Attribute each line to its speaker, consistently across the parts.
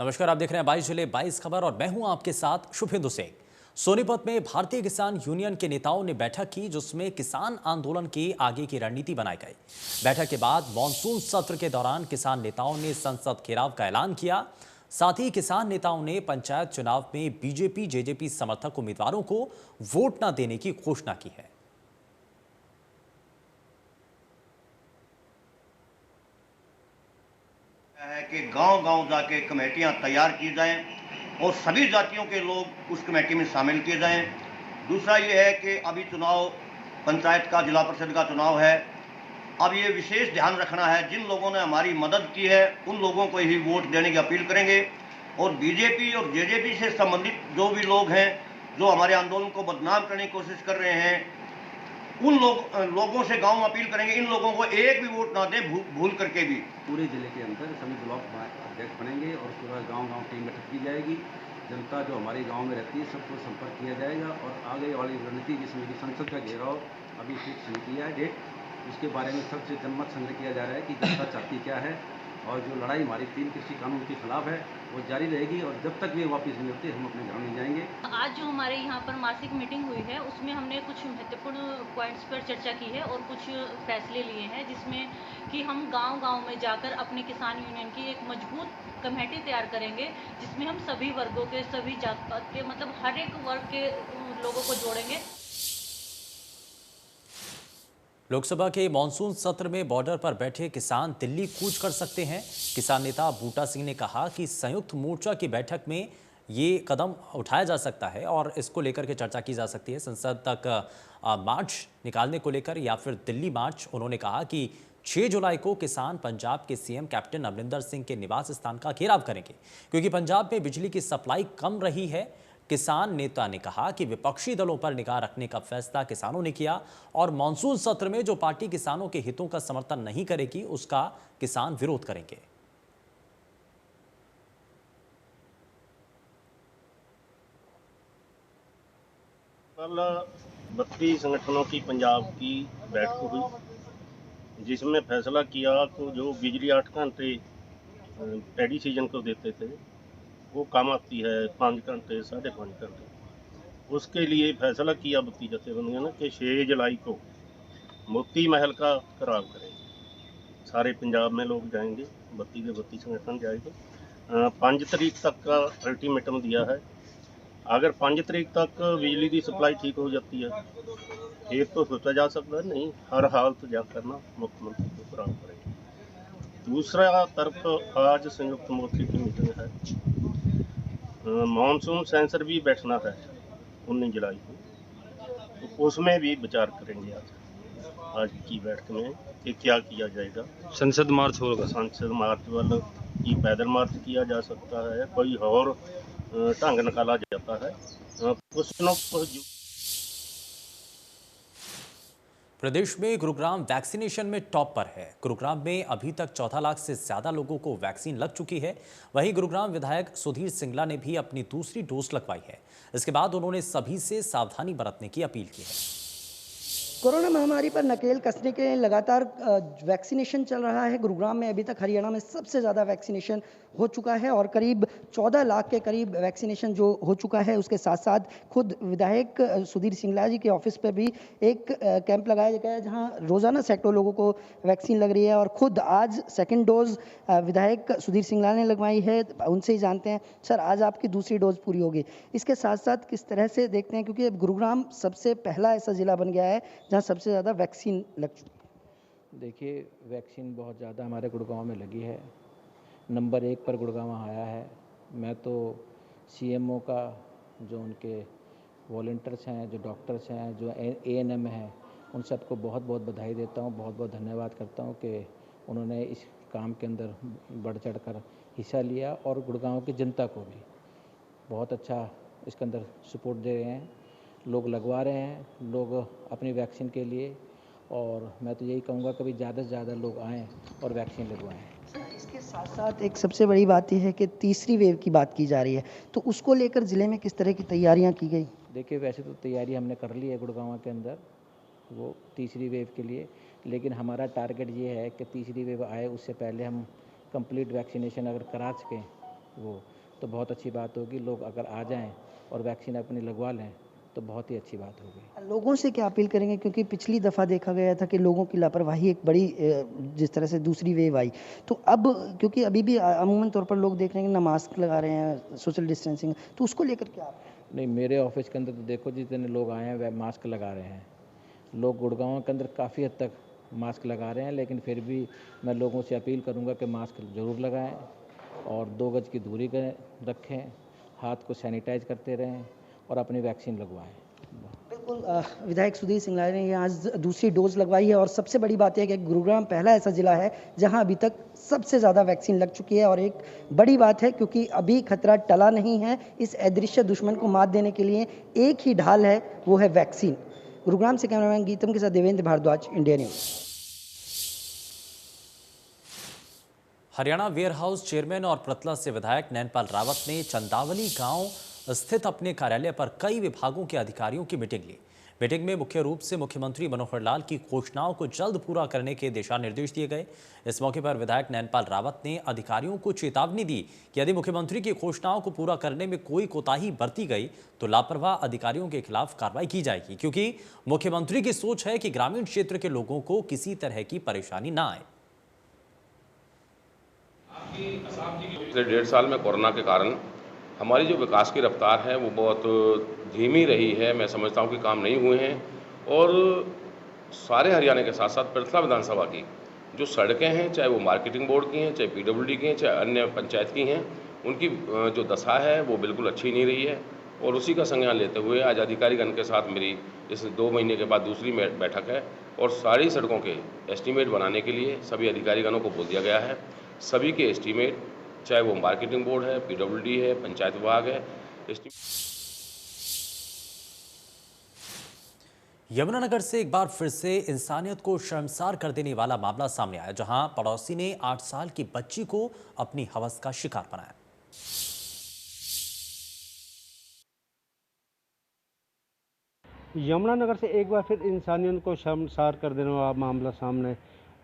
Speaker 1: नमस्कार, आप देख रहे हैं 22 जुलाई 22 खबर और मैं हूं आपके साथ शुभेंदु सिंह। सोनीपत में भारतीय किसान यूनियन के नेताओं ने बैठक की, जिसमें किसान आंदोलन की आगे की रणनीति बनाई गई। बैठक के बाद मानसून सत्र के दौरान किसान नेताओं ने संसद घेराव का ऐलान किया। साथ ही किसान नेताओं ने पंचायत चुनाव में बीजेपी जेजेपी समर्थक उम्मीदवारों को वोट न देने की घोषणा की है।
Speaker 2: है कि गांव-गांव जाके कमेटियां तैयार की जाएं और सभी जातियों के लोग उस कमेटी में शामिल किए जाएं। दूसरा ये है कि अभी चुनाव पंचायत का, जिला परिषद का चुनाव है। अब ये विशेष ध्यान रखना है, जिन लोगों ने हमारी मदद की है उन लोगों को ही वोट देने की अपील करेंगे और बीजेपी और जेजेपी से संबंधित जो भी लोग हैं, जो हमारे आंदोलन को बदनाम करने की कोशिश कर रहे हैं, उन लोगों से गांव में अपील करेंगे, इन लोगों को एक भी वोट ना दें भूल करके भी।
Speaker 3: पूरे जिले के अंदर सभी ब्लॉक अध्यक्ष बनेंगे और उसके बाद गांव-गांव टीम गठित की जाएगी। जनता जो हमारे गांव में रहती है सबको संपर्क किया जाएगा और आगे वाली रणनीति जिसमें कि संसद का घेराव अभी फिक्स नहीं किया है डेट, उसके बारे में सबसे जनमत संग्रह किया जा रहा है कि जनता चाहती क्या है और जो लड़ाई हमारी 3 कृषि कानून के खिलाफ है वो जारी रहेगी और जब तक वे वापस नहीं होते हम अपने घर नहीं जाएंगे।
Speaker 4: आज जो हमारे यहाँ पर मासिक मीटिंग हुई है उसमें हमने कुछ महत्वपूर्ण पॉइंट्स पर चर्चा की है और कुछ फैसले लिए हैं, जिसमें कि हम गांव-गांव में जाकर अपने किसान यूनियन की एक मजबूत कमेटी तैयार करेंगे, जिसमें हम सभी वर्गों के, सभी जात पात के, मतलब हर एक वर्ग के लोगों को जोड़ेंगे।
Speaker 1: लोकसभा के मानसून सत्र में बॉर्डर पर बैठे किसान दिल्ली कूच कर सकते हैं। किसान नेता बूटा सिंह ने कहा कि संयुक्त मोर्चा की बैठक में ये कदम उठाया जा सकता है और इसको लेकर के चर्चा की जा सकती है। संसद तक मार्च निकालने को लेकर या फिर दिल्ली मार्च। उन्होंने कहा कि 6 जुलाई को किसान पंजाब के सीएम कैप्टन अमरिंदर सिंह के निवास स्थान का घेराव करेंगे, क्योंकि पंजाब में बिजली की सप्लाई कम रही है। किसान नेता ने कहा कि विपक्षी दलों पर निगाह रखने का फैसला किसानों ने किया और मानसून सत्र में जो पार्टी किसानों के हितों का समर्थन नहीं करेगी उसका किसान विरोध करेंगे।
Speaker 5: कल 32 संगठनों की पंजाब की बैठक हुई, जिसमें फैसला किया कि जो बिजली 8 घंटे पैडी सीजन को देते थे वो कम आती है 5 घंटे, 5.5 घंटे। उसके लिए फैसला किया बत्ती जथेबंदियों ने कि 6 जुलाई को मोती महल का घेराव करेंगे। सारे पंजाब में लोग जाएंगे, 32 के 32 संगठन जाएंगे। 5 तारीख तक का अल्टीमेटम दिया है। अगर 5 तारीख तक बिजली की सप्लाई ठीक हो जाती है फिर तो सोचा जा सकता है, नहीं हर हालत जा करना मुख्यमंत्री को घेराव करेंगे। दूसरा तरफ आज संयुक्त मोर्चे की मीटिंग है, मानसून सेंसर भी बैठना है 19 जुलाई को, तो उसमें भी विचार करेंगे आज की बैठक में कि क्या किया जाएगा।
Speaker 6: संसद मार्च होगा,
Speaker 5: संसद मार्च वाला की पैदल मार्च किया जा सकता है, कोई और ढंग निकाला जाता है। कुछ न कुछ
Speaker 1: प्रदेश में गुरुग्राम वैक्सीनेशन में टॉप पर है। गुरुग्राम में अभी तक 14 लाख से ज्यादा लोगों को वैक्सीन लग चुकी है। वहीं गुरुग्राम विधायक सुधीर सिंगला ने भी अपनी दूसरी डोज लगवाई है। इसके बाद उन्होंने सभी से सावधानी बरतने की अपील की है।
Speaker 7: कोरोना महामारी पर नकेल कसने के लिए लगातार वैक्सीनेशन चल रहा है। गुरुग्राम में अभी तक हरियाणा में सबसे ज़्यादा वैक्सीनेशन हो चुका है और करीब 14 लाख के करीब वैक्सीनेशन जो हो चुका है, उसके साथ साथ खुद विधायक सुधीर सिंगला जी के ऑफिस पर भी एक कैंप लगाया गया है, जहां रोज़ाना सैकड़ों लोगों को वैक्सीन लग रही है और खुद आज सेकेंड डोज विधायक सुधीर सिंगला ने लगवाई है। उनसे ही जानते हैं, सर आज आपकी दूसरी डोज पूरी होगी, इसके साथ साथ किस तरह से देखते हैं, क्योंकि गुरुग्राम सबसे पहला ऐसा ज़िला बन गया है जहाँ सबसे ज़्यादा वैक्सीन लग चुकी है।
Speaker 3: देखिए, वैक्सीन बहुत ज़्यादा हमारे गुड़गांव में लगी है, नंबर 1 पर गुड़गांव आया है। मैं तो सीएमओ का, जो उनके वॉलंटियर्स हैं, जो डॉक्टर्स हैं, जो एएनएम हैं, उन सबको बहुत बहुत बधाई देता हूँ, बहुत बहुत धन्यवाद करता हूँ कि उन्होंने इस काम के अंदर बढ़ चढ़ कर हिस्सा लिया और गुड़गांव की जनता को भी बहुत अच्छा इसके अंदर सपोर्ट दे रहे हैं। लोग लगवा रहे हैं, लोग अपनी वैक्सीन के लिए, और मैं तो यही कहूँगा कि ज़्यादा से ज़्यादा लोग आएँ और वैक्सीन लगवाएँ।
Speaker 7: इसके साथ साथ एक सबसे बड़ी बात यह है कि तीसरी वेव की बात की जा रही है, तो उसको लेकर ज़िले में किस तरह की तैयारियां की गई?
Speaker 3: देखिए, वैसे तो तैयारी हमने कर ली है गुड़गांव के अंदर वो तीसरी वेव के लिए, लेकिन हमारा टारगेट ये है कि तीसरी वेव आए उससे पहले हम कंप्लीट वैक्सीनेशन अगर करा सकें वो तो बहुत अच्छी बात होगी। लोग अगर आ जाएं और वैक्सीन अपनी लगवा लें तो बहुत ही अच्छी बात होगी।
Speaker 7: लोगों से क्या अपील करेंगे, क्योंकि पिछली दफ़ा देखा गया था कि लोगों की लापरवाही एक बड़ी जिस तरह से दूसरी वेव आई, तो अब क्योंकि अभी भी अमूमन तौर पर लोग देख रहे हैं कि ना मास्क लगा रहे हैं, सोशल डिस्टेंसिंग, तो उसको लेकर क्या आप?
Speaker 3: नहीं, मेरे ऑफिस के अंदर तो देखो जितने लोग आए हैं वह मास्क लगा रहे हैं। लोग गुड़गांव के अंदर काफ़ी हद तक मास्क लगा रहे हैं, लेकिन फिर भी मैं लोगों से अपील करूंगा कि मास्क ज़रूर लगाएं और 2 गज की दूरी रखें, हाथ को सैनिटाइज करते रहें और अपनी वैक्सीन लगवाएं।
Speaker 7: बिल्कुल, विधायक सुधीर सिंगला ने आज दूसरी डोज लगवाई है और सबसे बड़ी बात है कि गुरुग्राम पहला ऐसा जिला है जहां अभी तक सबसे ज़्यादा वैक्सीन लग चुकी है, और एक बड़ी बात है क्योंकि अभी खतरा टला नहीं है। इस अदृश्य दुश्मन को मात देने के लिए एक ही ढाल है, वो है वैक्सीन। गुरुग्राम से कैमरामैन गीतम के साथ Devendra Bharadwaj, India news.
Speaker 1: Haryana warehouse chairman और प्रतला से विधायक नैनपाल रावत ने चंदावली गांव स्थित अपने कार्यालय पर कई विभागों के अधिकारियों की मीटिंग ली। मीटिंग में मुख्य रूप से मुख्यमंत्री मनोहर लाल की घोषणाओं को जल्द पूरा करने के दिशा निर्देश दिए गए। इस मौके पर विधायक नैनपाल रावत ने अधिकारियों को चेतावनी दी कि यदि मुख्यमंत्री की घोषणाओं को पूरा करने में कोई कोताही बरती गई तो लापरवाह अधिकारियों के खिलाफ कार्रवाई की जाएगी, क्योंकि मुख्यमंत्री की सोच है कि ग्रामीण क्षेत्र के लोगों को किसी तरह की परेशानी ना आए।
Speaker 6: पिछले 1.5 साल में कोरोना के कारण हमारी जो विकास की रफ्तार है वो बहुत धीमी रही है। मैं समझता हूँ कि काम नहीं हुए हैं, और सारे हरियाणा के साथ साथ पिरथला विधानसभा की जो सड़कें हैं, चाहे वो मार्केटिंग बोर्ड की हैं, चाहे पीडब्ल्यूडी की हैं, चाहे अन्य पंचायत की हैं, उनकी जो दशा है वो बिल्कुल अच्छी नहीं रही है। और उसी का संज्ञान लेते हुए आज अधिकारीगण के साथ मेरी इस 2 महीने के बाद दूसरी बैठक है, और सारी सड़कों के एस्टीमेट बनाने के लिए सभी अधिकारीगणों को बोल दिया गया है। सभी के एस्टीमेट, चाहे वो मार्केटिंग बोर्ड है, पीडब्ल्यूडी है, पंचायत विभाग है,
Speaker 1: यमुनानगर से एक बार फिर से इंसानियत को शर्मसार कर देने वाला मामला सामने आया, जहां पड़ोसी ने 8 साल की बच्ची को अपनी हवस का शिकार बनाया।
Speaker 8: यमुनानगर से एक बार फिर इंसानियत को शर्मसार कर देने वाला मामला सामने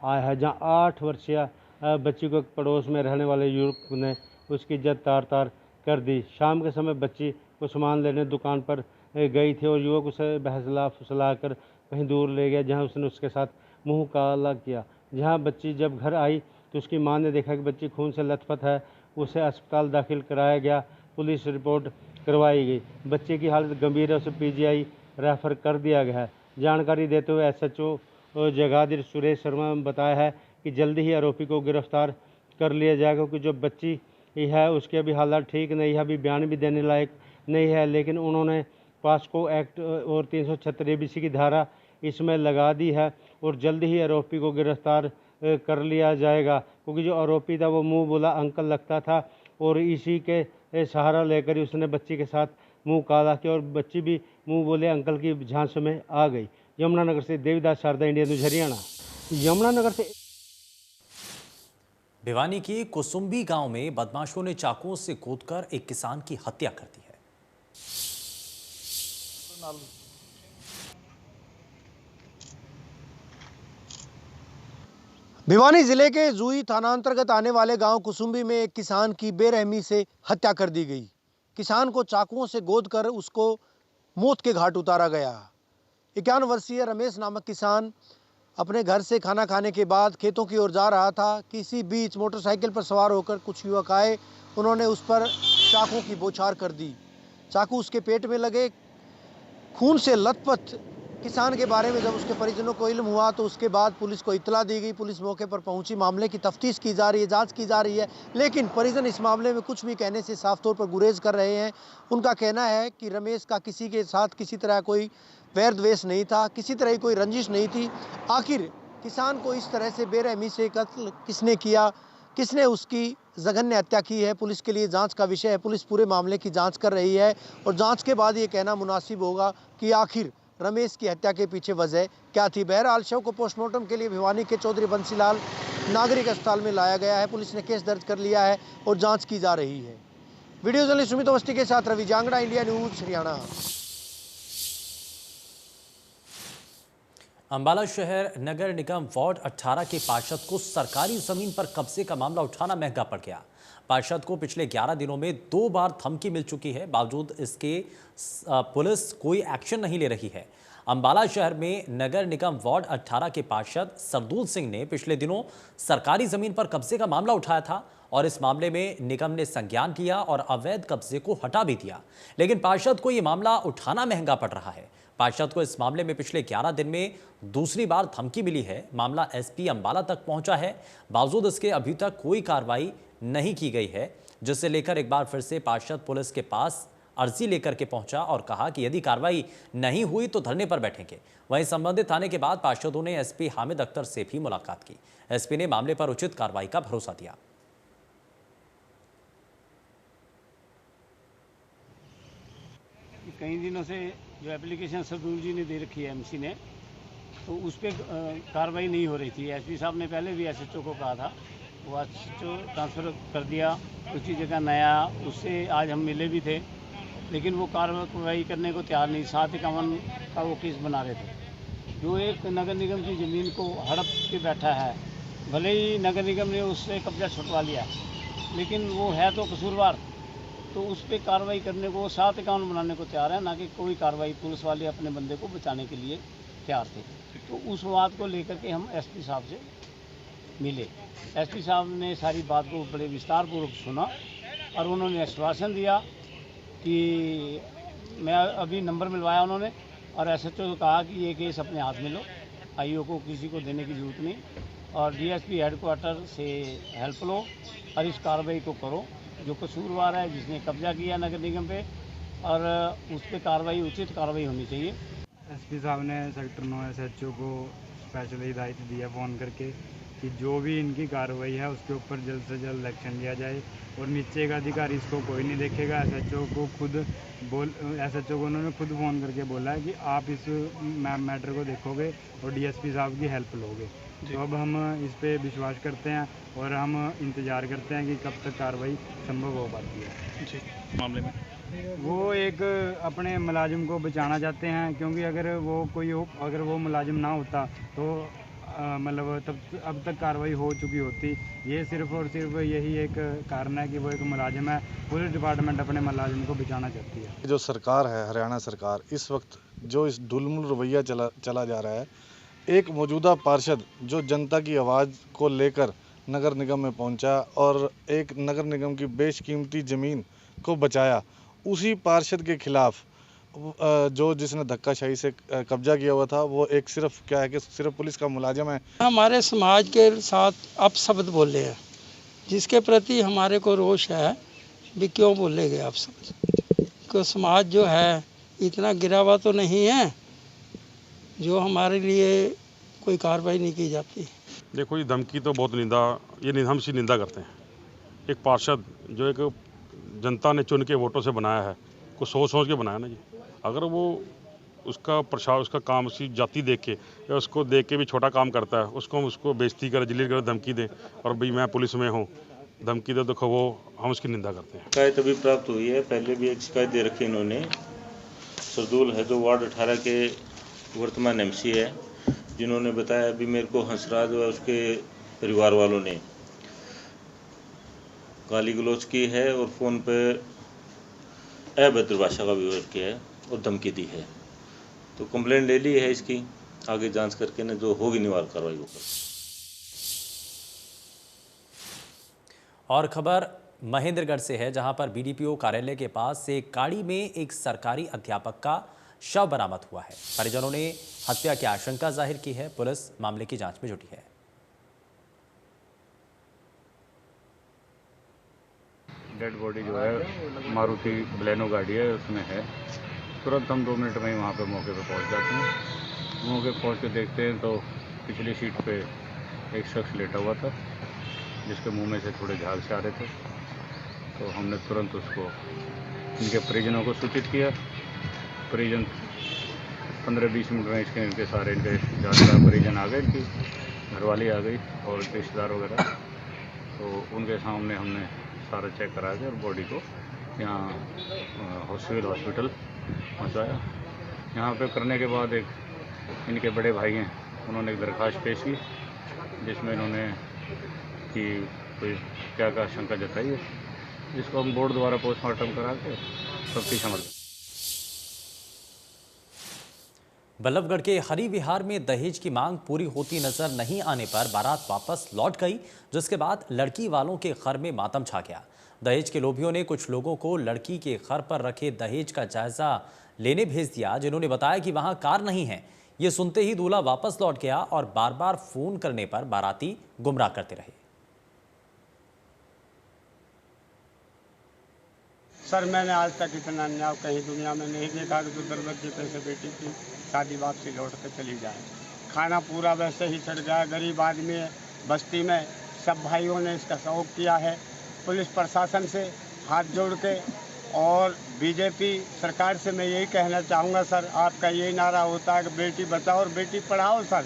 Speaker 8: आया है, जहां 8 वर्षीय बच्ची को पड़ोस में रहने वाले युवक ने उसकी इज्जत तार तार कर दी। शाम के समय बच्ची को सामान लेने दुकान पर गई थी और युवक उसे बहसला फुसला कर कहीं दूर ले गया, जहां उसने उसके साथ मुंह काला किया। जहां बच्ची जब घर आई तो उसकी मां ने देखा कि बच्ची खून से लथपथ है। उसे अस्पताल दाखिल कराया गया, पुलिस रिपोर्ट करवाई गई। बच्चे की हालत गंभीर है, उसे पीजीआई रेफर कर दिया गया है। जानकारी देते हुए एसएचओ जगाधरी सुरेश शर्मा ने बताया है कि जल्दी ही आरोपी को गिरफ्तार कर लिया जाएगा, क्योंकि जो बच्ची है उसकी अभी हालत ठीक नहीं है, अभी बयान भी देने लायक नहीं है। लेकिन उन्होंने पास्को एक्ट और 376 एबीसी की धारा इसमें लगा दी है और जल्द ही आरोपी को गिरफ्तार कर लिया जाएगा, क्योंकि जो आरोपी था वो मुंह बोला अंकल लगता था और इसी के सहारा लेकर ही उसने बच्ची के साथ मुंह काला किया और बच्ची भी मुंह बोले अंकल की झांस में आ गई। यमुनानगर से देवीदास शारदा, इंडिया न्यूज़ हरियाणा। यमुनानगर से
Speaker 1: भिवानी के कुसुम्बी गांव में बदमाशों ने चाकुओं से कूदकर एक किसान की हत्या कर दी है।
Speaker 9: भिवानी जिले के जूही थाना अंतर्गत आने वाले गांव कुसुम्बी में एक किसान की बेरहमी से हत्या कर दी गई। किसान को चाकुओं से गोदकर उसको मौत के घाट उतारा गया। 51 वर्षीय रमेश नामक किसान अपने घर से खाना खाने के बाद खेतों की ओर जा रहा था। किसी बीच मोटरसाइकिल पर सवार होकर कुछ युवक आए, उन्होंने उस पर चाकू की बौछार कर दी। चाकू उसके पेट में लगे। खून से लथपथ किसान के बारे में जब उसके परिजनों को इल्म हुआ तो उसके बाद पुलिस को इत्तला दी गई। पुलिस मौके पर पहुंची, मामले की तफ्तीश की जा रही है, जांच की जा रही है, लेकिन परिजन इस मामले में कुछ भी कहने से साफ तौर पर गुरेज कर रहे हैं। उनका कहना है कि रमेश का किसी के साथ किसी तरह कोई वैर द्वेष नहीं था, किसी तरह की कोई रंजिश नहीं थी। आखिर किसान को इस तरह से बेरहमी से कत्ल किसने किया, किसने उसकी जघन्य हत्या की है, पुलिस के लिए जांच का विषय है। पुलिस पूरे मामले की जांच कर रही है और जांच के बाद ये कहना मुनासिब होगा कि आखिर रमेश की हत्या के पीछे वजह क्या थी। बहरहाल शव को पोस्टमार्टम के लिए भिवानी के चौधरी बंसीलाल नागरिक अस्पताल में लाया गया है। पुलिस ने केस दर्ज कर लिया है और जाँच की जा रही है। वीडियो जर्नलिस्ट सुमित अवस्थी के साथ रवि जांगड़ा, इंडिया न्यूज हरियाणा।
Speaker 1: अंबाला शहर नगर निगम वार्ड 18 के पार्षद को सरकारी जमीन पर कब्जे का मामला उठाना महंगा पड़ गया। पार्षद को पिछले 11 दिनों में 2 बार धमकी मिल चुकी है। बावजूद इसके पुलिस कोई एक्शन नहीं ले रही है। अंबाला शहर में नगर निगम वार्ड 18 के पार्षद सरदूल सिंह ने पिछले दिनों सरकारी जमीन पर कब्जे का मामला उठाया था और इस मामले में निगम ने संज्ञान लिया और अवैध कब्जे को हटा भी दिया। लेकिन पार्षद को यह मामला उठाना महंगा पड़ रहा है। पार्षद को इस मामले में पिछले 11 दिन में दूसरी बार धमकी मिली है। मामला एसपी अंबाला तक पहुंचा है। बावजूद इसके अभी तक कोई कार्रवाई नहीं की गई है, जिससे लेकर एक बार फिर से पार्षद पुलिस के पास अर्जी लेकर के पहुंचा और कहा कि यदि कार्रवाई नहीं हुई तो धरने पर बैठेंगे। वहीं संबंधित थाने के बाद पार्षदों ने एसपी हामिद अख्तर से भी मुलाकात की। एसपी ने मामले पर उचित कार्रवाई का भरोसा दिया।
Speaker 10: कई दिनों से जो एप्लीकेशन सरदूल जी ने दे रखी है एमसी ने, तो उस पर कार्रवाई नहीं हो रही थी। एसपी साहब ने पहले भी एसएचओ को कहा था, वो एसएचओ ट्रांसफ़र कर दिया, उसकी जगह नया, उससे आज हम मिले भी थे, लेकिन वो कार्रवाई करने को तैयार नहीं। 751 का वो केस बना रहे थे। जो एक नगर निगम की ज़मीन को हड़प के बैठा है, भले ही नगर निगम ने उससे कब्जा छुटवा लिया, लेकिन वो है तो कसूरवार, तो उस पर कार्रवाई करने को 751 बनाने को तैयार है, ना कि कोई कार्रवाई। पुलिस वाले अपने बंदे को बचाने के लिए तैयार थे। तो उस बात को लेकर के हम एसपी साहब से मिले। एसपी साहब ने सारी बात को बड़े विस्तार पूर्वक सुना और उन्होंने आश्वासन दिया कि मैं अभी नंबर मिलवाया उन्होंने, और एसएचओ को कहा कि ये केस अपने हाथ में लो, आईओ को किसी को देने की जरूरत नहीं, और डीएसपी हेडक्वार्टर से हेल्प लो और इस कार्रवाई को करो। जो कसूरवार है, जिसने कब्जा किया नगर निगम पे, और उस पर कार्रवाई, उचित कार्रवाई होनी चाहिए।
Speaker 11: एसपी साहब ने सेक्टर 9 एसएचओ को स्पेशल हिदायत दिया फ़ोन करके कि जो भी इनकी कार्रवाई है उसके ऊपर जल्द से जल्द एक्शन लिया जाए, और नीचे का अधिकारी इसको कोई नहीं देखेगा। एसएचओ को उन्होंने खुद फ़ोन करके बोला है कि आप इस मैटर को देखोगे और डीएसपी साहब की हेल्प लोगे। तो अब हम इस पे विश्वास करते हैं और हम इंतज़ार करते हैं कि कब तक कार्रवाई संभव हो पाती है।
Speaker 12: जी, मामले में
Speaker 11: वो एक अपने मुलाजिम को बचाना चाहते हैं, क्योंकि अगर वो मुलाजिम ना होता तो मतलब तब अब तक कार्रवाई हो चुकी होती। ये सिर्फ और सिर्फ यही एक कारण है कि वो एक मुलाजिम है। पुलिस डिपार्टमेंट अपने मुलाजिम को बचाना चाहती है।
Speaker 13: जो सरकार है, हरियाणा सरकार, इस वक्त जो इस ढुलमुल रवैया चला जा रहा है, एक मौजूदा पार्षद जो जनता की आवाज़ को लेकर नगर निगम में पहुंचा और एक नगर निगम की बेशकीमती ज़मीन को बचाया, उसी पार्षद के खिलाफ जिसने धक्काशाही से कब्जा किया हुआ था, वो एक सिर्फ क्या है कि सिर्फ पुलिस का मुलाजिम है।
Speaker 14: हमारे समाज के साथ अपशब्द बोले हैं, जिसके प्रति हमारे को रोष है भी क्यों बोले गए अपशब्द। तो समाज जो है इतना गिरा हुआ तो नहीं है जो हमारे लिए कोई कार्रवाई नहीं की जाती।
Speaker 12: देखो, ये धमकी तो बहुत हम इसकी निंदा करते हैं। एक पार्षद जो एक जनता ने चुन के वोटों से बनाया है, कुछ सोच के बनाया ना जी। अगर वो उसका काम उसकी जाति देख के या उसको देख के भी छोटा काम करता है, उसको बेइज्जती करे, जलील करे, धमकी दे और भाई मैं पुलिस में हूँ, धमकी दे, देखो वो हम उसकी निंदा करते हैं।
Speaker 15: शिकायत अभी प्राप्त हुई है, पहले भी एक शिकायत दे रखी इन्होंने। सरदूल है जो वार्ड 18 के वर्तमान एमसी है, जिन्होंने बताया अभी मेरे को हंसराज व उसके परिवार वालों ने गाली गलौज की है और फ़ोन पे अभद्र भाषा का व्यवहार किया है और धमकी दी है। तो कंप्लेंट ले ली है इसकी, आगे जांच करके न जो होगी निवारक कार्रवाई होगी।
Speaker 1: और खबर महेंद्रगढ़ से है, जहां पर बीडीपीओ कार्यालय के पास से एक गाड़ी में एक सरकारी अध्यापक का शव बरामद हुआ है। परिजनों ने हत्या की आशंका जाहिर की है। पुलिस मामले की जांच में जुटी है।
Speaker 16: डेड बॉडी जो है मारुति बलेनो गाड़ी है उसमें है। तुरंत हम 2 मिनट में ही वहाँ पे मौके पे पहुँच जाते हैं। मौके पहुँच के देखते हैं तो पिछली सीट पे एक शख्स लेटा हुआ था, जिसके मुंह में से थोड़े झाग से आ रहे थे। तो हमने तुरंत उसको इनके परिजनों को सूचित किया। परिजन 15-20 मिनट में इनके सारे इनके जानकार परिजन आ गए, इनकी घरवाली आ गई और रिश्तेदार वगैरह। तो उनके सामने हमने सारा चेक करा के और बॉडी को यहाँ सिविल हॉस्पिटल पहुँचाया। यहाँ पे करने के बाद एक इनके बड़े भाई हैं, उन्होंने एक दरख्वास्त पेश की, जिसमें इन्होंने कि कोई क्या शंका जताई है। जिसको हम बोर्ड द्वारा पोस्टमार्टम करा के तफ्तीश अमल।
Speaker 1: बल्लभगढ़ के हरि विहार में दहेज की मांग पूरी होती नजर नहीं आने पर बारात वापस लौट गई, जिसके बाद लड़की वालों के घर में मातम छा गया। दहेज के लोभियों ने कुछ लोगों को लड़की के घर पर रखे दहेज का जायजा लेने भेज दिया, जिन्होंने बताया कि वहां कार नहीं है। ये सुनते ही दूल्हा वापस लौट गया और बार बार फोन करने पर बाराती गुमराह करते रहे।
Speaker 17: सर, मैंने आज तक इतना अन्याय कहीं दुनिया में नहीं देखा कि जो दरबज्जे पैसे बेटी की शादी वापसी लौट कर चली जाए। खाना पूरा वैसे ही चढ़ जाए। गरीब आदमी है, बस्ती में सब भाइयों ने इसका सहयोग किया है। पुलिस प्रशासन से हाथ जोड़ के और बीजेपी सरकार से मैं यही कहना चाहूँगा सर, आपका यही नारा होता है कि बेटी बचाओ और बेटी पढ़ाओ। सर,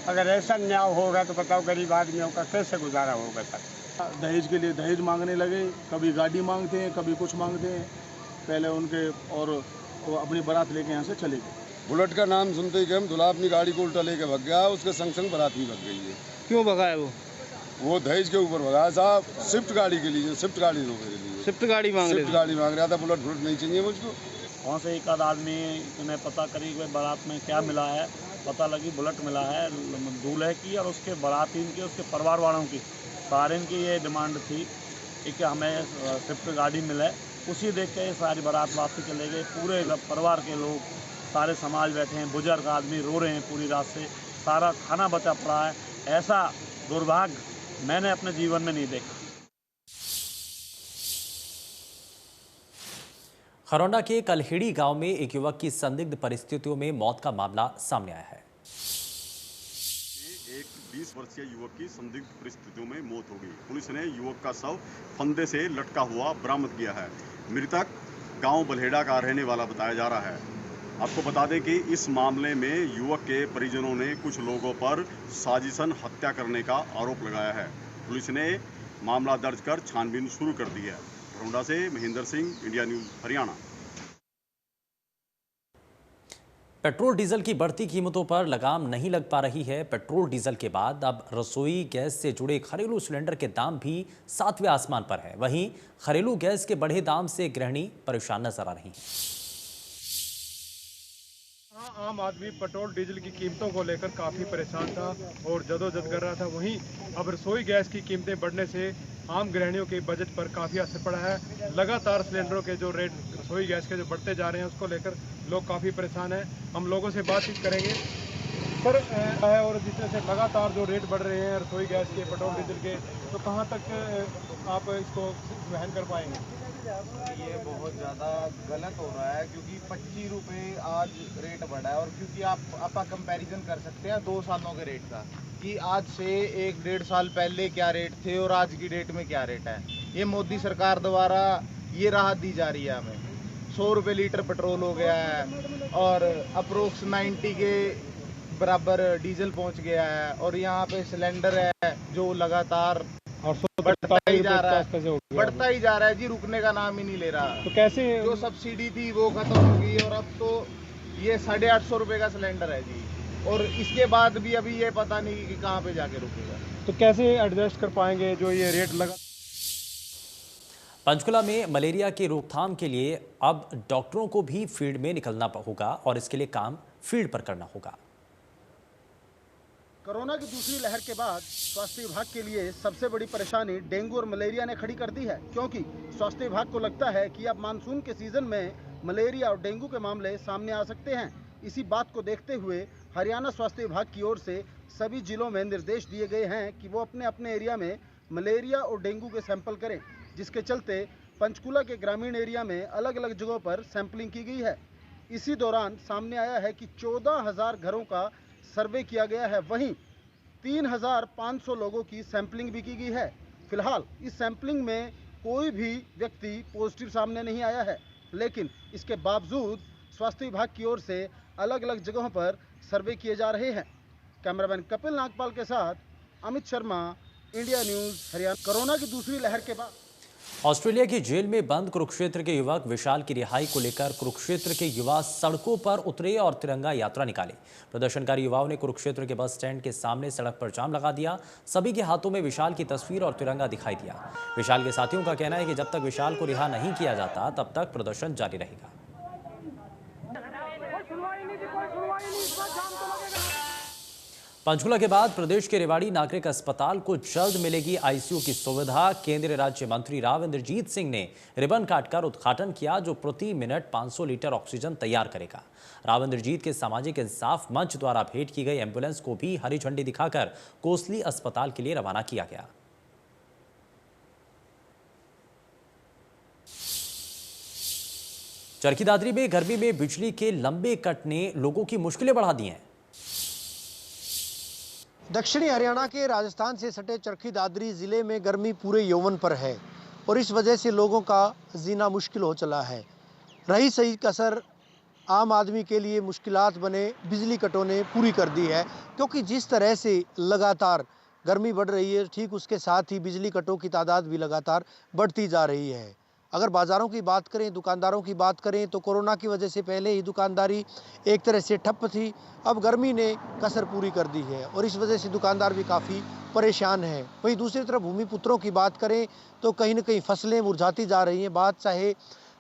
Speaker 17: अगर ऐसा न्याय होगा तो बताओ गरीब आदमियों का कैसे गुजारा होगा। सर,
Speaker 18: दहेज के लिए दहेज मांगने लगे, कभी गाड़ी मांगते हैं, कभी कुछ मांगते हैं। पहले उनके और वो अपनी बारात लेके यहाँ से चले गए।
Speaker 19: बुलेट का नाम सुनते ही हम दूल्हा अपनी गाड़ी को उल्टा लेके भग गया, उसके संग संग बारात भी भग गई है।
Speaker 17: क्यों भगाया
Speaker 19: वो दहेज के ऊपर भगाया साहब, स्विफ्ट गाड़ी के लिए, स्विफ्ट गाड़ी दो मेरे लिए।
Speaker 17: स्विफ्ट गाड़ी मांग
Speaker 19: रहा था, बुलेट नहीं चाहिए मुझको।
Speaker 20: वहाँ से एक आध आदमी ने पता करी कि बारात में क्या मिला है, पता लगी बुलेट मिला है दूल्हे की और उसके बारातीन की, उसके परिवार वालों की। सारे इनकी ये डिमांड थी कि हमें स्विफ्ट गाड़ी मिले। उसी देख के सारी बारात वापसी चले गए। पूरे परिवार के लोग, सारे समाज बैठे हैं, बुजुर्ग आदमी रो रहे हैं पूरी रात से। सारा खाना बचा पड़ा है। ऐसा दुर्भाग्य मैंने अपने जीवन में नहीं देखा।
Speaker 1: खरौना के कलहेड़ी गांव में एक युवक की संदिग्ध परिस्थितियों में मौत का मामला सामने आया है।
Speaker 21: एक 20 वर्षीय युवक की संदिग्ध परिस्थितियों में मौत हो गई। पुलिस ने युवक का शव फंदे से लटका हुआ बरामद किया है। मृतक गांव बल्हेड़ा का रहने वाला बताया जा रहा है। आपको बता दें कि इस मामले में युवक के परिजनों ने कुछ लोगों पर साजिशन हत्या करने का आरोप लगाया है। पुलिस ने मामला दर्ज कर छानबीन शुरू कर दी है। खरौंडा से Mahendra Singh, India news Haryana.
Speaker 1: Petrol diesel की बढ़ती कीमतों पर लगाम नहीं लग पा रही है। पेट्रोल डीजल के बाद अब रसोई गैस से जुड़े घरेलू सिलेंडर के दाम भी 7वें आसमान पर है। वहीं घरेलू गैस के बढ़े दाम से गृहिणी परेशान नजर आ रही हैं।
Speaker 22: आम आदमी पेट्रोल डीजल की कीमतों को लेकर काफ़ी परेशान था और जदोजहद कर रहा था। वहीं अब रसोई गैस की कीमतें बढ़ने से आम गृहिणियों के बजट पर काफ़ी असर पड़ा है। लगातार सिलेंडरों के जो रेट रसोई गैस के जो बढ़ते जा रहे हैं उसको लेकर लोग काफ़ी परेशान हैं। हम लोगों से बातचीत करेंगे सर है और जिस तरह से लगातार जो रेट बढ़ रहे हैं रसोई गैस के, पेट्रोल डीजल के, तो कहाँ तक आप इसको वहन कर पाएंगे?
Speaker 23: ये बहुत ज़्यादा गलत हो रहा है क्योंकि 25 रुपये आज रेट बढ़ा है। और क्योंकि आप कंपैरिजन कर सकते हैं 2 सालों के रेट का कि आज से 1-1.5 साल पहले क्या रेट थे और आज की डेट में क्या रेट है। ये मोदी सरकार द्वारा ये राहत दी जा रही है हमें। 100 रुपये लीटर पेट्रोल हो गया है और अप्रोक्स 90 के बराबर डीजल पहुंच गया है। और यहाँ पे सिलेंडर है जो लगातार बढ़ता ही जा रहा है जी, रुकने का नाम ही नहीं ले रहा।
Speaker 22: तो कैसे
Speaker 23: जो सब्सिडी थी वो खत्म हो गई और अब तो ये 850 रुपये का सिलेंडर है जी। और इसके बाद भी अभी ये पता नहीं कि कहाँ पे जाके रुकेगा।
Speaker 22: तो कैसे एडजस्ट कर पाएंगे जो ये रेट लगा?
Speaker 1: पंचकुला में मलेरिया की रोकथाम के लिए अब डॉक्टरों को भी फील्ड में निकलना होगा और इसके लिए काम फील्ड पर करना होगा।
Speaker 24: कोरोना की दूसरी लहर के बाद स्वास्थ्य विभाग के लिए सबसे बड़ी परेशानी डेंगू और मलेरिया ने खड़ी कर दी है, क्योंकि स्वास्थ्य विभाग को लगता है कि अब मानसून के सीजन में मलेरिया और डेंगू के मामले सामने आ सकते हैं। इसी बात को देखते हुए हरियाणा स्वास्थ्य विभाग की ओर से सभी जिलों में निर्देश दिए गए हैं कि वो अपने अपने एरिया में मलेरिया और डेंगू के सैंपल करें, जिसके चलते पंचकुला के ग्रामीण एरिया में अलग अलग जगहों पर सैंपलिंग की गई है। इसी दौरान सामने आया है कि 14,000 घरों का सर्वे किया गया है। वहीं 3,500 लोगों की सैंपलिंग भी की गई है। फिलहाल इस सैंपलिंग में कोई भी व्यक्ति पॉजिटिव सामने नहीं आया है, लेकिन इसके बावजूद स्वास्थ्य विभाग की ओर से अलग अलग जगहों पर सर्वे किए जा रहे हैं। कैमरामैन कपिल नागपाल के साथ Amit Sharma, India news Haryana. Corona की दूसरी लहर के बाद
Speaker 1: ऑस्ट्रेलिया की जेल में बंद कुरुक्षेत्र के युवक विशाल की रिहाई को लेकर कुरुक्षेत्र के युवा सड़कों पर उतरे और तिरंगा यात्रा निकाली। प्रदर्शनकारी युवाओं ने कुरुक्षेत्र के बस स्टैंड के सामने सड़क पर जाम लगा दिया। सभी के हाथों में विशाल की तस्वीर और तिरंगा दिखाई दिया। विशाल के साथियों का कहना है कि जब तक विशाल को रिहा नहीं किया जाता तब तक प्रदर्शन जारी रहेगा। पंचकुला के बाद प्रदेश के रेवाड़ी नागरिक अस्पताल को जल्द मिलेगी आईसीयू की सुविधा। केंद्रीय राज्य मंत्री राव इंद्रजीत सिंह ने रिबन काटकर उद्घाटन किया, जो प्रति मिनट 500 लीटर ऑक्सीजन तैयार करेगा। राव इंद्रजीत के सामाजिक इंसाफ मंच द्वारा भेंट की गई एम्बुलेंस को भी हरी झंडी दिखाकर कोसली अस्पताल के लिए रवाना किया गया। चरखी दादरी में गर्मी में बिजली के लंबे कट ने लोगों की मुश्किलें बढ़ा दी हैं।
Speaker 9: दक्षिणी हरियाणा के राजस्थान से सटे चरखी दादरी जिले में गर्मी पूरे यौवन पर है और इस वजह से लोगों का जीना मुश्किल हो चला है। रही सही कसर आम आदमी के लिए मुश्किलात बने बिजली कटों ने पूरी कर दी है, क्योंकि जिस तरह से लगातार गर्मी बढ़ रही है, ठीक उसके साथ ही बिजली कटों की तादाद भी लगातार बढ़ती जा रही है। अगर बाज़ारों की बात करें, दुकानदारों की बात करें, तो कोरोना की वजह से पहले ही दुकानदारी एक तरह से ठप थी। अब गर्मी ने कसर पूरी कर दी है और इस वजह से दुकानदार भी काफ़ी परेशान हैं। वहीं दूसरी तरफ भूमिपुत्रों की बात करें तो कहीं न कहीं फसलें मुरझाती जा रही हैं। बात चाहे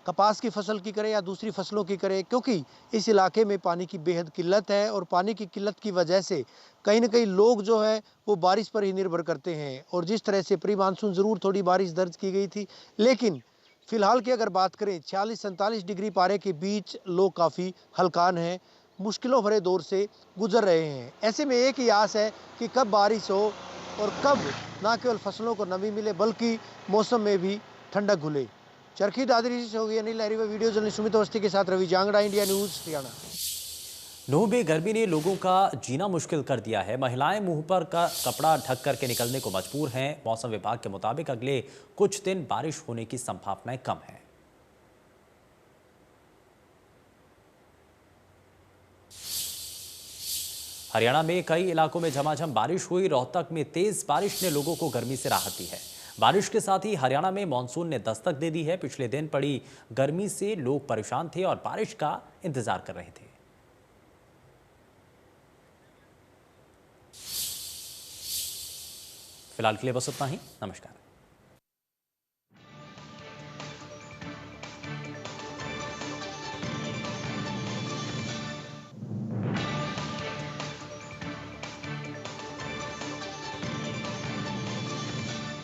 Speaker 9: कपास की फसल की करें या दूसरी फसलों की करें, क्योंकि इस इलाके में पानी की बेहद किल्लत है और पानी की किल्लत की वजह से कहीं न कहीं लोग जो है वो बारिश पर ही निर्भर करते हैं। और जिस तरह से प्री मानसून ज़रूर थोड़ी बारिश दर्ज की गई थी, लेकिन फिलहाल की अगर बात करें 46-47 डिग्री पारे के बीच लोग काफ़ी हलकान हैं, मुश्किलों भरे दौर से गुजर रहे हैं। ऐसे में एक ही आस है कि कब बारिश हो और कब न केवल फसलों को नमी मिले बल्कि मौसम में भी ठंडक घुले। चरखी दादरी से होगी अनिल लहरी व वीडियो जर्नलिस्ट सुमित अवस्थी के साथ रवि जांगड़ा, इंडिया न्यूज़ हरियाणा।
Speaker 1: नूंह में गर्मी ने लोगों का जीना मुश्किल कर दिया है। महिलाएं मुंह पर का कपड़ा ढक करके निकलने को मजबूर हैं। मौसम विभाग के मुताबिक अगले कुछ दिन बारिश होने की संभावनाएं कम है। हरियाणा में कई इलाकों में झमाझम बारिश हुई। रोहतक में तेज बारिश ने लोगों को गर्मी से राहत दी है। बारिश के साथ ही हरियाणा में मानसून ने दस्तक दे दी है। पिछले दिन पड़ी गर्मी से लोग परेशान थे और बारिश का इंतजार कर रहे थे। फिलहाल के लिए बस उतना ही। नमस्कार।